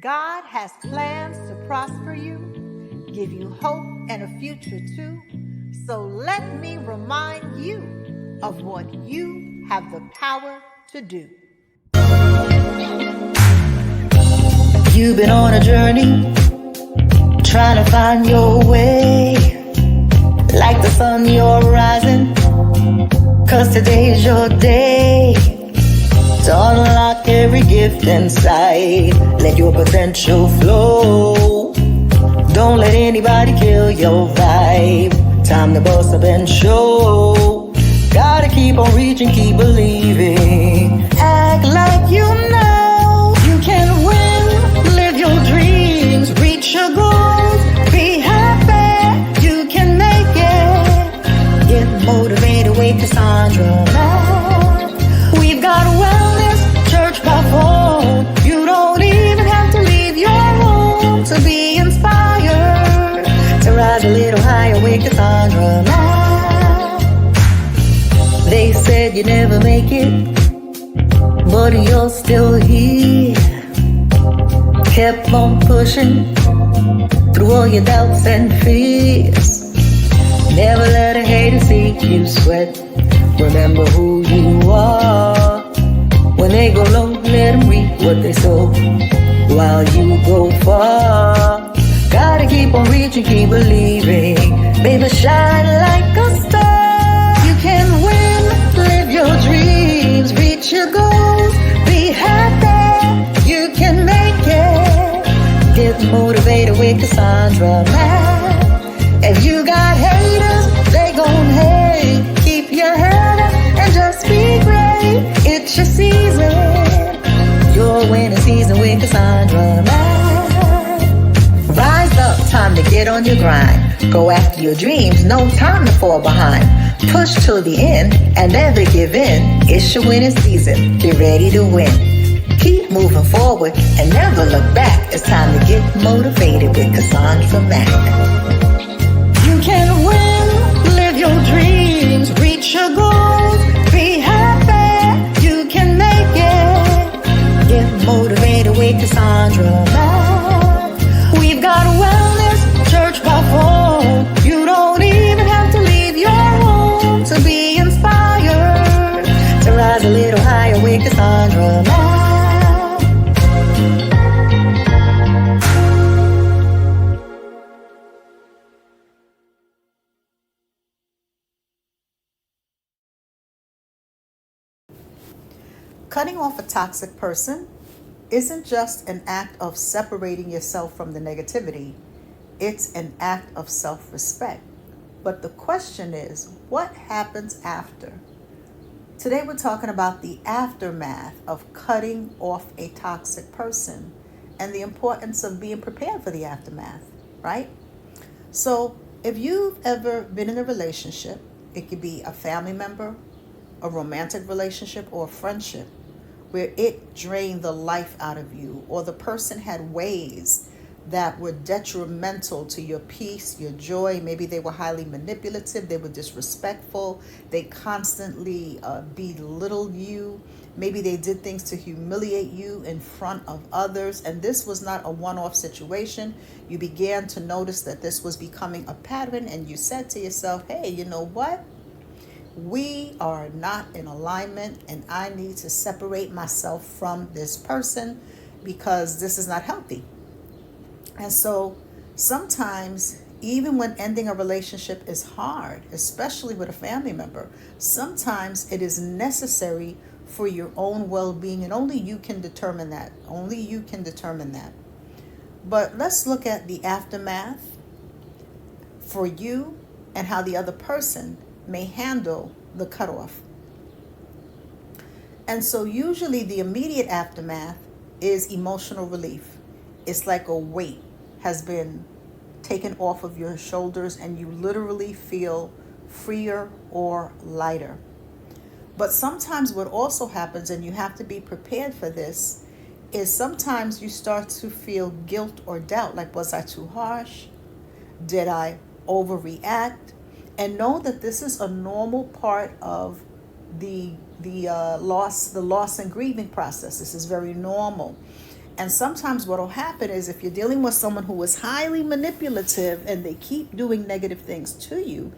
God has plans to prosper you, give you hope and a future too. So let me remind you of what you have the power to do. You've been on a journey, trying to find your way. Like the sun, you're rising, 'cause today's your day to unlock every gift inside. Let your potential flow. Don't let anybody kill your vibe. Time to bust up and show. Gotta keep on reaching, keep believing. Act like you know you can win. Live your dreams, reach your goals. Be happy, you can make it. Get motivated with Cassandra. We've got wellness, church by phone. You don't even have to leave your home to be inspired. To rise a little higher with Cassandra. They said you never make it, but you're still here. Kept on pushing through all your doubts and fears. Never let a hater see you sweat. Remember who you are. When they go low, let them reap what they sow while you go far. Gotta keep on reaching, keep believing. Baby, shine like a star. You can win, live your dreams, reach your goals. Be happy, you can make it. Get motivated with Cassandra. If you got haters, they gon' hate. Keep your head up and just be great. It's your season, your winning season with Cassandra. Rise up, time to get on your grind. Go after your dreams, no time to fall behind. Push till the end and never give in. It's your winning season, get ready to win. Keep moving forward and never look back. It's time to get motivated with Cassandra Mack. You can win, live your dreams, reach your goals. Be happy, you can make it. Get motivated with Cassandra Mack. We've got wellness, church by phone. You don't even have to leave your home to be inspired. To rise a little higher with Cassandra Mack. Cutting off a toxic person isn't just an act of separating yourself from the negativity. It's an act of self-respect. But the question is, what happens after? Today we're talking about the aftermath of cutting off a toxic person and the importance of being prepared for the aftermath, right? So if you've ever been in a relationship, it could be a family member, a romantic relationship, or a friendship, where it drained the life out of you, or the person had ways that were detrimental to your peace, your joy. Maybe they were highly manipulative, they were disrespectful, they constantly belittled you. Maybe they did things to humiliate you in front of others, and this was not a one-off situation. You began to notice that this was becoming a pattern, and you said to yourself, hey, you know what? We are not in alignment, and I need to separate myself from this person because this is not healthy. And so sometimes, even when ending a relationship is hard, especially with a family member, sometimes it is necessary for your own well-being, and only you can determine that. Only you can determine that. But let's look at the aftermath for you and how the other person may handle the cutoff. And so usually the immediate aftermath is emotional relief. It's like a weight has been taken off of your shoulders and you literally feel freer or lighter. But sometimes what also happens, and you have to be prepared for this, is sometimes you start to feel guilt or doubt, like, was I too harsh? Did I overreact? And know that this is a normal part of the loss and grieving process. This is very normal. And sometimes what will happen is if you're dealing with someone who is highly manipulative and they keep doing negative things to you,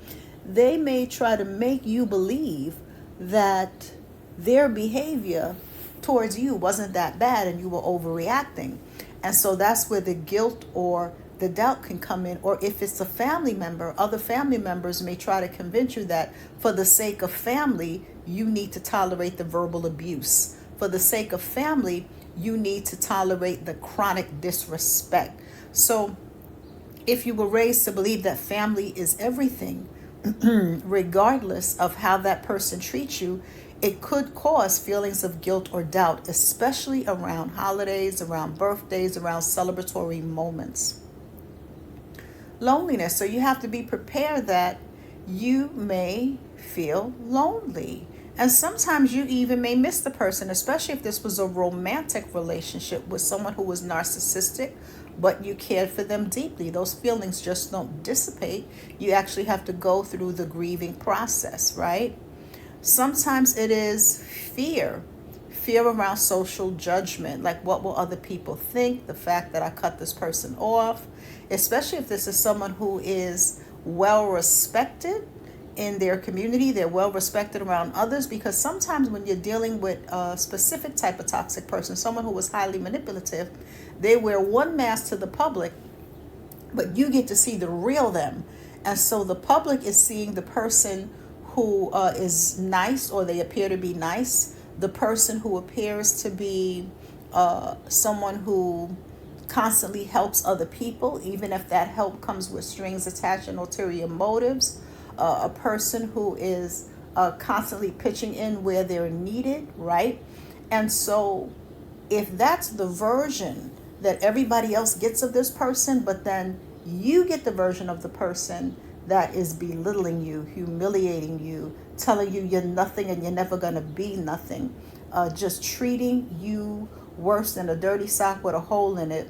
they may try to make you believe that their behavior towards you wasn't that bad and you were overreacting. And so that's where the guilt or the doubt can come in. Or if it's a family member, other family members may try to convince you that for the sake of family, you need to tolerate the verbal abuse. For the sake of family, you need to tolerate the chronic disrespect. So if you were raised to believe that family is everything, regardless of how that person treats you, it could cause feelings of guilt or doubt, especially around holidays, around birthdays, around celebratory moments. Loneliness. So you have to be prepared that you may feel lonely. And sometimes you even may miss the person, especially if this was a romantic relationship with someone who was narcissistic, but you cared for them deeply. Those feelings just don't dissipate. You actually have to go through the grieving process, right? Sometimes it is fear around social judgment, like what will other people think, the fact that I cut this person off, especially if this is someone who is well respected in their community, they're well respected around others, because sometimes when you're dealing with a specific type of toxic person, someone who was highly manipulative, they wear one mask to the public, but you get to see the real them. And so the public is seeing the person who is nice, or they appear to be nice, the person who appears to be someone who constantly helps other people, even if that help comes with strings attached and ulterior motives, a person who is constantly pitching in where they're needed, right? And so if that's the version that everybody else gets of this person, but then you get the version of the person that is belittling you, humiliating you, telling you you're nothing and you're never going to be nothing, just treating you worse than a dirty sock with a hole in it,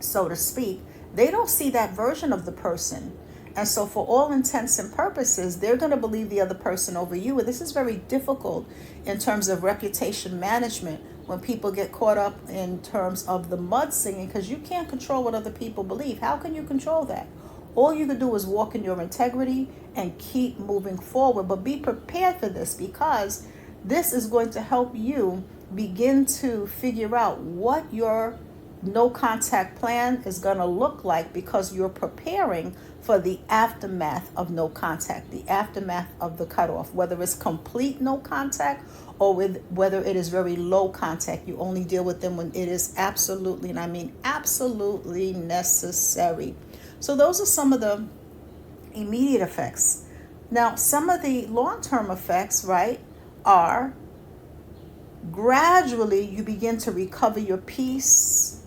so to speak, they don't see that version of the person. And so for all intents and purposes, they're going to believe the other person over you. And this is very difficult in terms of reputation management when people get caught up in terms of the mudslinging, because you can't control what other people believe. How can you control that? All you can do is walk in your integrity and keep moving forward. But be prepared for this, because this is going to help you begin to figure out what your no contact plan is going to look like, because you're preparing for the aftermath of no contact, the aftermath of the cutoff, whether it's complete no contact or whether it is very low contact. You only deal with them when it is absolutely, and I mean absolutely necessary. So those are some of the immediate effects. Now, some of the long-term effects, right, are gradually you begin to recover your peace,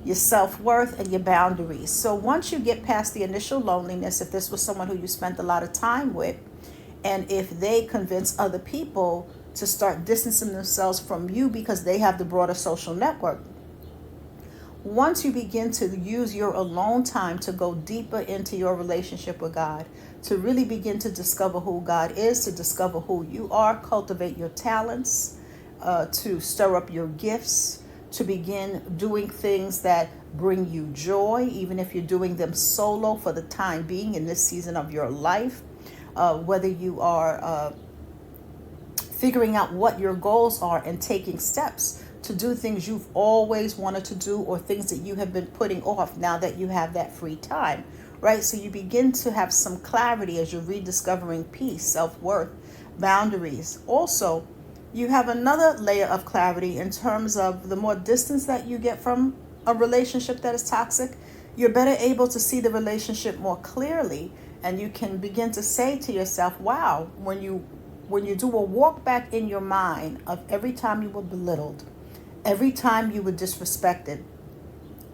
your self-worth, and your boundaries. So once you get past the initial loneliness, if this was someone who you spent a lot of time with, and if they convince other people to start distancing themselves from you because they have the broader social network, once you begin to use your alone time to go deeper into your relationship with God, to really begin to discover who God is, to discover who you are, cultivate your talents, to stir up your gifts, to begin doing things that bring you joy, even if you're doing them solo for the time being in this season of your life, whether you are figuring out what your goals are and taking steps to do things you've always wanted to do, or things that you have been putting off now that you have that free time, right? So you begin to have some clarity as you're rediscovering peace, self-worth, boundaries. Also, you have another layer of clarity in terms of the more distance that you get from a relationship that is toxic. You're better able to see the relationship more clearly, and you can begin to say to yourself, wow, when you do a walk back in your mind of every time you were belittled, every time you were disrespected,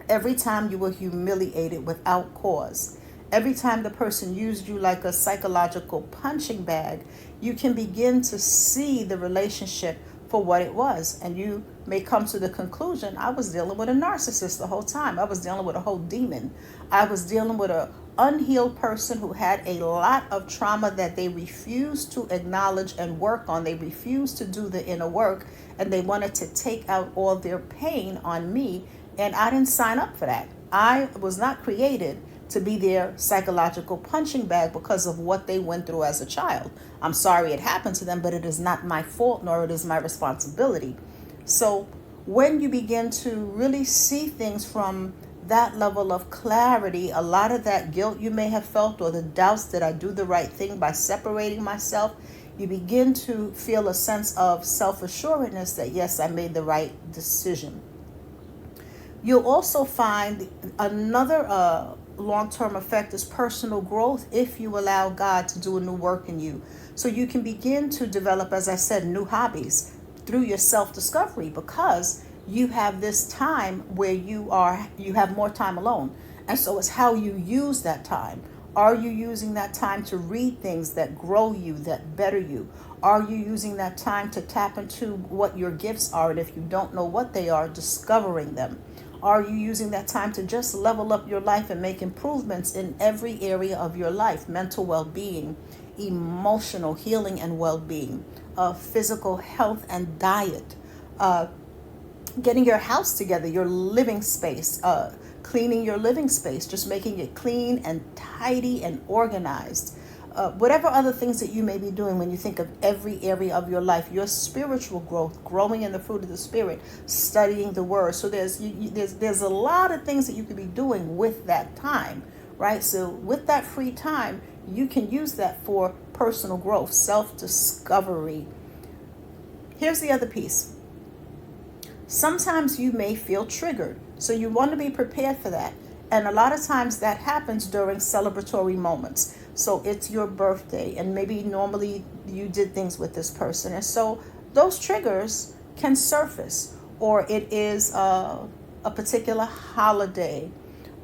every time you were humiliated without cause, every time the person used you like a psychological punching bag, you can begin to see the relationship for for what it was. And you may come to the conclusion, I was dealing with a narcissist the whole time. I was dealing with a whole demon. I was dealing with a unhealed person who had a lot of trauma that they refused to acknowledge and work on. They refused to do the inner work, and they wanted to take out all their pain on me. And I didn't sign up for that. I was not created to be their psychological punching bag because of what they went through as a child. I'm sorry it happened to them, but it is not my fault, nor it is my responsibility. So when you begin to really see things from that level of clarity, a lot of that guilt you may have felt, or the doubts that I do the right thing by separating myself, you begin to feel a sense of self-assuredness that yes, I made the right decision. You'll also find another long-term effect is personal growth if you allow God to do a new work in you. So you can begin to develop, as I said, new hobbies through your self-discovery, because you have this time where you have more time alone. And so it's how you use that time. Are you using that time to read things that grow you, that better you? Are you using that time to tap into what your gifts are? And if you don't know what they are, discovering them. Are you using that time to just level up your life and make improvements in every area of your life? Mental well-being, emotional healing and well-being, physical health and diet, getting your house together, your living space, cleaning your living space, just making it clean and tidy and organized. Whatever other things that you may be doing when you think of every area of your life, your spiritual growth, growing in the fruit of the Spirit, studying the Word. So there's a lot of things that you could be doing with that time, right? So with that free time, you can use that for personal growth, self-discovery. Here's the other piece. Sometimes you may feel triggered, so you want to be prepared for that. And a lot of times that happens during celebratory moments. So it's your birthday, and maybe normally you did things with this person. And so those triggers can surface, or it is a particular holiday,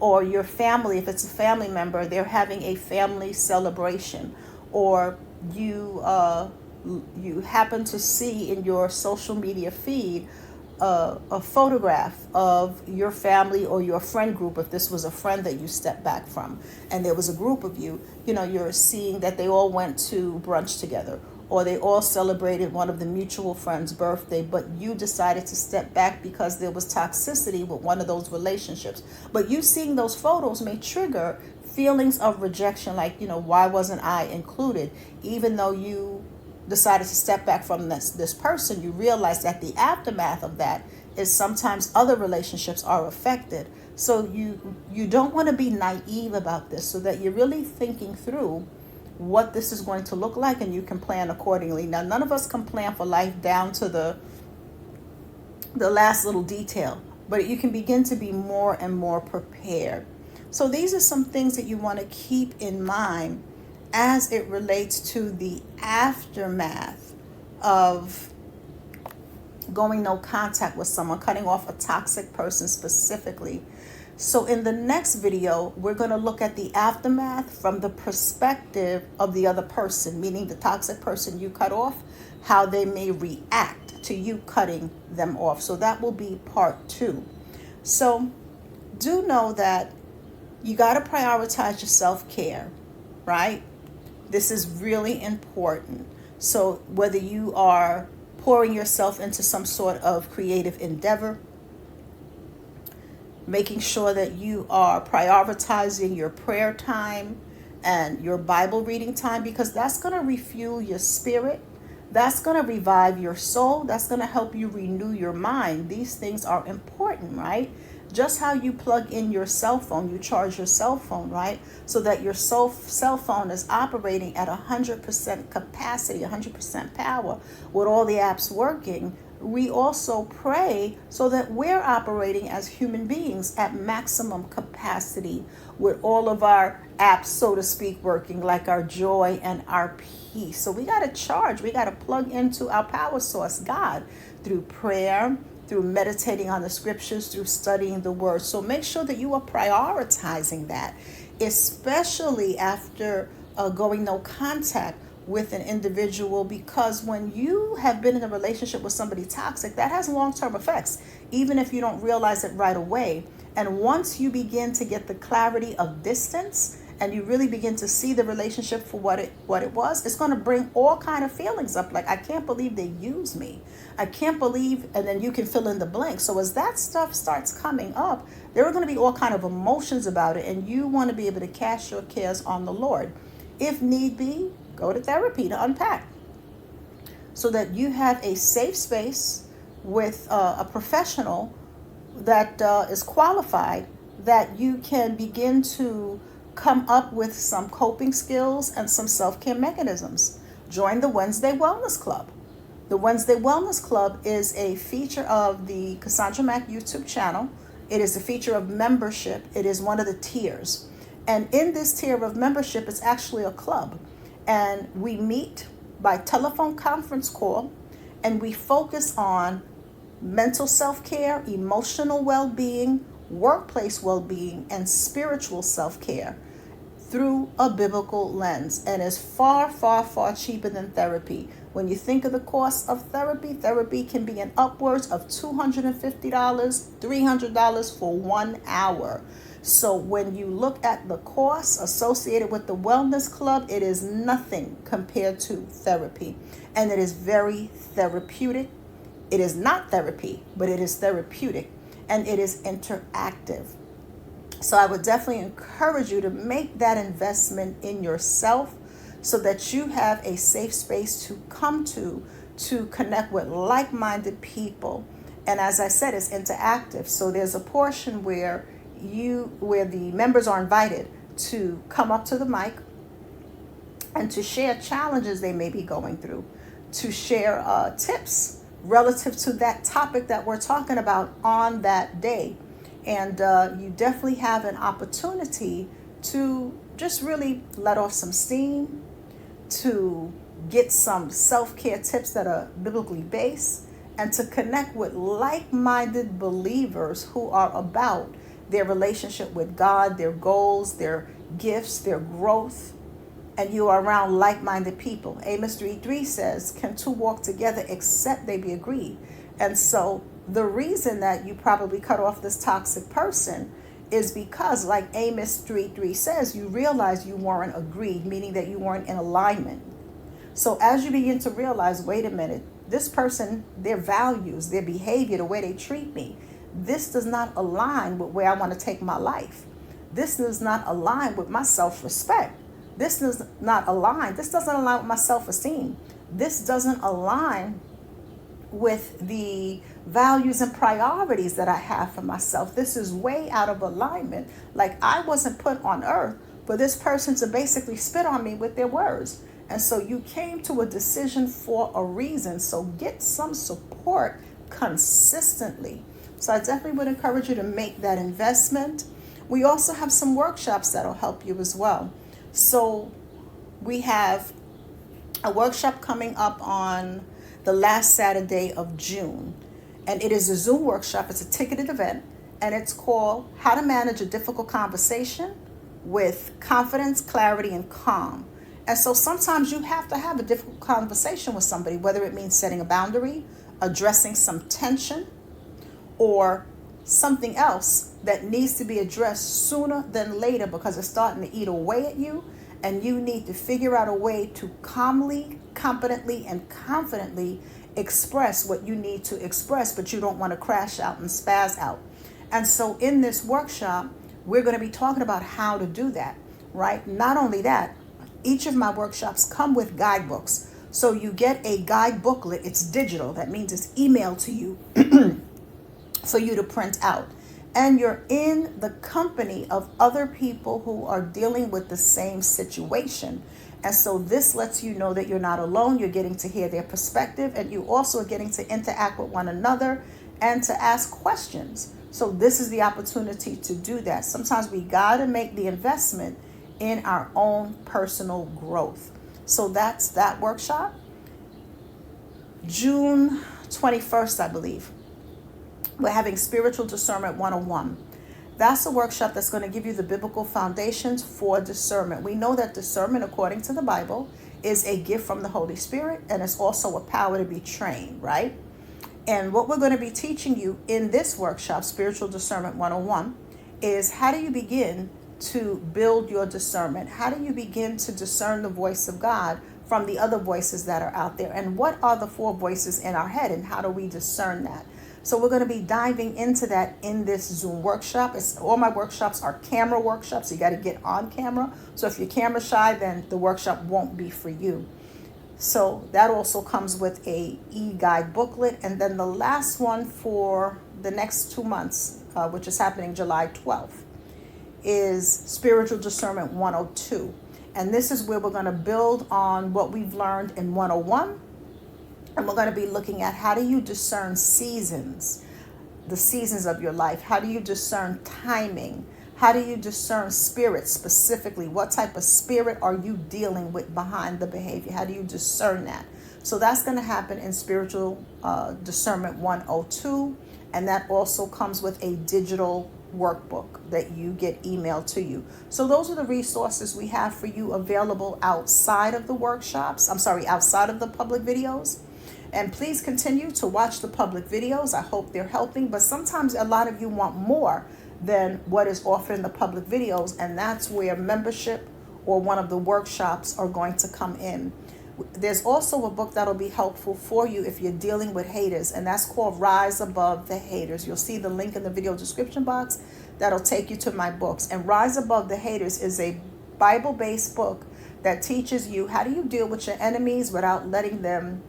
or your family, if it's a family member, they're having a family celebration, or you happen to see in your social media feed a photograph of your family or your friend group. If this was a friend that you stepped back from and there was a group of you, you're seeing that they all went to brunch together, or they all celebrated one of the mutual friends' birthday, but you decided to step back because there was toxicity with one of those relationships. But you seeing those photos may trigger feelings of rejection, like, why wasn't I included? Even though you decided to step back from this person, you realize that the aftermath of that is sometimes other relationships are affected. So you don't want to be naive about this, so that you're really thinking through what this is going to look like, and you can plan accordingly. Now, none of us can plan for life down to the last little detail, but you can begin to be more and more prepared. So these are some things that you want to keep in mind as it relates to the aftermath of going no contact with someone, cutting off a toxic person specifically. So in the next video, we're going to look at the aftermath from the perspective of the other person, meaning the toxic person you cut off, how they may react to you cutting them off. So that will be part 2. So do know that you got to prioritize your self-care, right? This is really important. So whether you are pouring yourself into some sort of creative endeavor, making sure that you are prioritizing your prayer time and your Bible reading time, because that's going to refuel your spirit. That's going to revive your soul. That's going to help you renew your mind. These things are important, right? Just how you plug in your cell phone, you charge your cell phone, right? So that your cell phone is operating at 100% capacity, 100% power, with all the apps working. We also pray so that we're operating as human beings at maximum capacity, with all of our apps, so to speak, working, like our joy and our peace. So we got to charge, we got to plug into our power source, God, through prayer, through meditating on the scriptures, through studying the word. So make sure that you are prioritizing that, especially after going no contact. with an individual, because when you have been in a relationship with somebody toxic, that has long-term effects, even if you don't realize it right away. And once you begin to get the clarity of distance and you really begin to see the relationship for what it was, it's going to bring all kind of feelings up. Like, I can't believe they used me. I can't believe, and then you can fill in the blank. So as that stuff starts coming up, there are going to be all kind of emotions about it, and you want to be able to cast your cares on the Lord. If need be, go to therapy to unpack, so that you have a safe space with a professional that is qualified, that you can begin to come up with some coping skills and some self-care mechanisms. Join the Wednesday Wellness Club. The Wednesday Wellness Club is a feature of the Cassandra Mack YouTube channel. It is a feature of membership. It is one of the tiers. And in this tier of membership, it's actually a club. And we meet by telephone conference call, and we focus on mental self-care, emotional well-being, workplace well-being, and spiritual self-care through a biblical lens. And is far, far, far cheaper than therapy. When you think of the cost of therapy, therapy can be in upwards of $250, $300 for 1 hour. So when you look at the costs associated with the Wellness Club, it is nothing compared to therapy. And it is very therapeutic. It is not therapy, but it is therapeutic, and it is interactive. So I would definitely encourage you to make that investment in yourself, so that you have a safe space to come to connect with like-minded people. And as I said, it's interactive. So there's a portion where the members are invited to come up to the mic and to share challenges they may be going through, to share tips relative to that topic that we're talking about on that day. And you definitely have an opportunity to just really let off some steam, to get some self-care tips that are biblically based, and to connect with like-minded believers who are about their relationship with God, their goals, their gifts, their growth. And you are around like-minded people. Amos 3:3 says, can two walk together except they be agreed? And so the reason that you probably cut off this toxic person is because, like Amos 3:3 says, you realize you weren't agreed, meaning that you weren't in alignment. So as you begin to realize, wait a minute, this person, their values, their behavior, the way they treat me, this does not align with where I want to take my life. This does not align with my self-respect. This doesn't align with my self-esteem. This doesn't align with the values and priorities that I have for myself. This is way out of alignment. Like, I wasn't put on earth for this person to basically spit on me with their words. And so you came to a decision for a reason. So get some support consistently. So I definitely would encourage you to make that investment. We also have some workshops that'll help you as well. So we have a workshop coming up on the last Saturday of June. And it is a Zoom workshop. It's a ticketed event. And it's called How to Manage a Difficult Conversation with Confidence, Clarity, and Calm. And so sometimes you have to have a difficult conversation with somebody, whether it means setting a boundary, addressing some tension, or something else that needs to be addressed sooner than later because it's starting to eat away at you, and you need to figure out a way to calmly, competently, and confidently express what you need to express, but you don't want to crash out and spaz out. And so in this workshop, we're going to be talking about how to do that, right? Not only that, each of my workshops come with guidebooks. So you get a guide booklet. It's digital. That means it's emailed to you for you to print out. And you're in the company of other people who are dealing with the same situation. And so this lets you know that you're not alone. You're getting to hear their perspective, and you also are getting to interact with one another and to ask questions. So this is the opportunity to do that. Sometimes we got to make the investment in our own personal growth. So that's that workshop. June 21st, I believe, we're having Spiritual Discernment 101. That's a workshop that's going to give you the biblical foundations for discernment. We know that discernment, according to the Bible, is a gift from the Holy Spirit, and it's also a power to be trained, right? And what we're going to be teaching you in this workshop, Spiritual Discernment 101, is how do you begin to build your discernment? How do you begin to discern the voice of God from the other voices that are out there? And what are the four voices in our head, and how do we discern that? So we're going to be diving into that in this Zoom workshop. All my workshops are camera workshops. So you got to get on camera. So if you're camera shy, then the workshop won't be for you. So that also comes with a e-guide booklet. And then the last one for the next 2 months, which is happening July 12th, is Spiritual Discernment 102. And this is where we're going to build on what we've learned in 101. And we're going to be looking at how do you discern seasons, the seasons of your life. How do you discern timing? How do you discern spirit specifically? What type of spirit are you dealing with behind the behavior? How do you discern that? So that's going to happen in Spiritual Discernment 102. And that also comes with a digital workbook that you get emailed to you. So those are the resources we have for you available outside of the workshops. Outside of the public videos. And please continue to watch the public videos. I hope they're helping. But sometimes a lot of you want more than what is offered in the public videos. And that's where membership or one of the workshops are going to come in. There's also a book that'll be helpful for you if you're dealing with haters. And that's called Rise Above the Haters. You'll see the link in the video description box. That'll take you to my books. And Rise Above the Haters is a Bible-based book that teaches you how do you deal with your enemies without letting them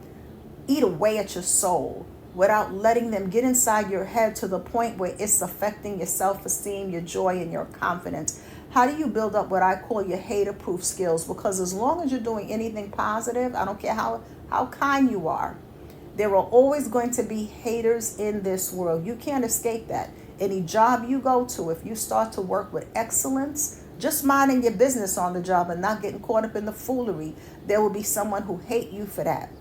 eat away at your soul, without letting them get inside your head to the point where it's affecting your self-esteem, your joy, and your confidence. How do you build up what I call your hater-proof skills? Because as long as you're doing anything positive, I don't care how kind you are, there are always going to be haters in this world. You can't escape that. Any job you go to, if you start to work with excellence, just minding your business on the job and not getting caught up in the foolery, there will be someone who hate you for that.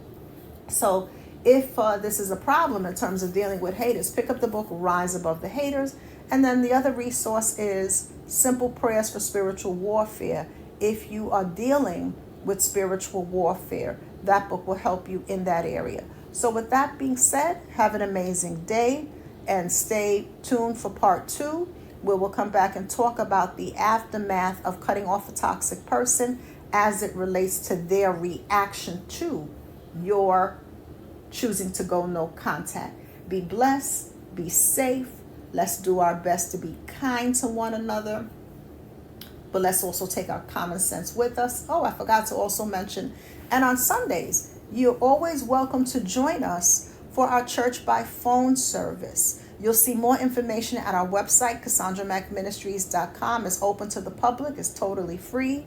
So if this is a problem in terms of dealing with haters, pick up the book Rise Above the Haters. And then the other resource is Simple Prayers for Spiritual Warfare. If you are dealing with spiritual warfare, that book will help you in that area. So with that being said, have an amazing day and stay tuned for part 2, where we'll come back and talk about the aftermath of cutting off a toxic person as it relates to their reaction to your choosing to go no contact. Be blessed, be safe. Let's do our best to be kind to one another. But let's also take our common sense with us. Oh, I forgot to also mention, and on Sundays, you're always welcome to join us for our church by phone service. You'll see more information at our website, CassandraMacMinistries.com. It's open to the public. It's totally free.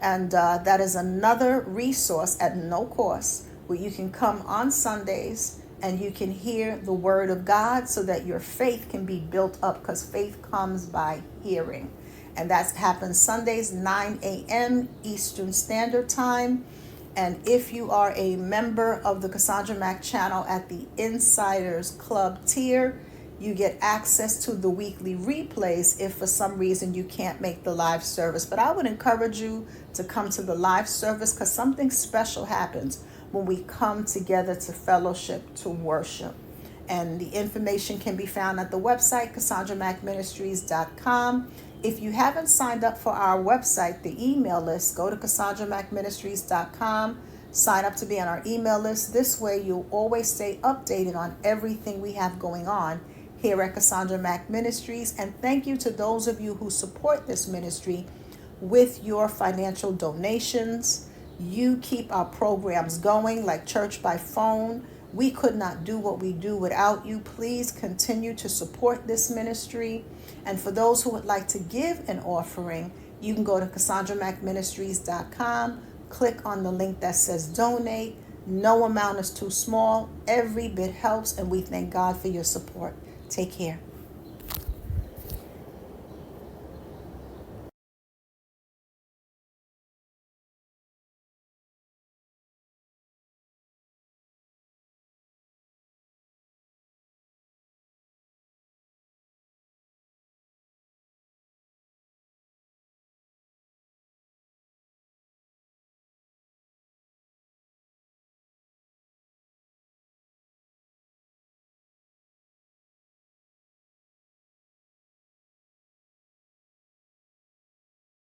And that is another resource at no cost where you can come on Sundays and you can hear the word of God so that your faith can be built up, because faith comes by hearing. And that happens Sundays, 9 a.m. Eastern Standard Time. And if you are a member of the Cassandra Mac channel at the Insiders Club tier, you get access to the weekly replays if for some reason you can't make the live service. But I would encourage you to come to the live service, because something special happens when we come together to fellowship, to worship. And the information can be found at the website, CassandraMacMinistries.com. If you haven't signed up for our website, the email list, go to CassandraMacMinistries.com. Sign up to be on our email list. This way you'll always stay updated on everything we have going on here at Cassandra Mac Ministries. And thank you to those of you who support this ministry with your financial donations. You keep our programs going, like Church by Phone. We could not do what we do without you. Please continue to support this ministry. And for those who would like to give an offering, you can go to CassandraMacMinistries.com, click on the link that says donate. No amount is too small. Every bit helps, and we thank God for your support. Take care.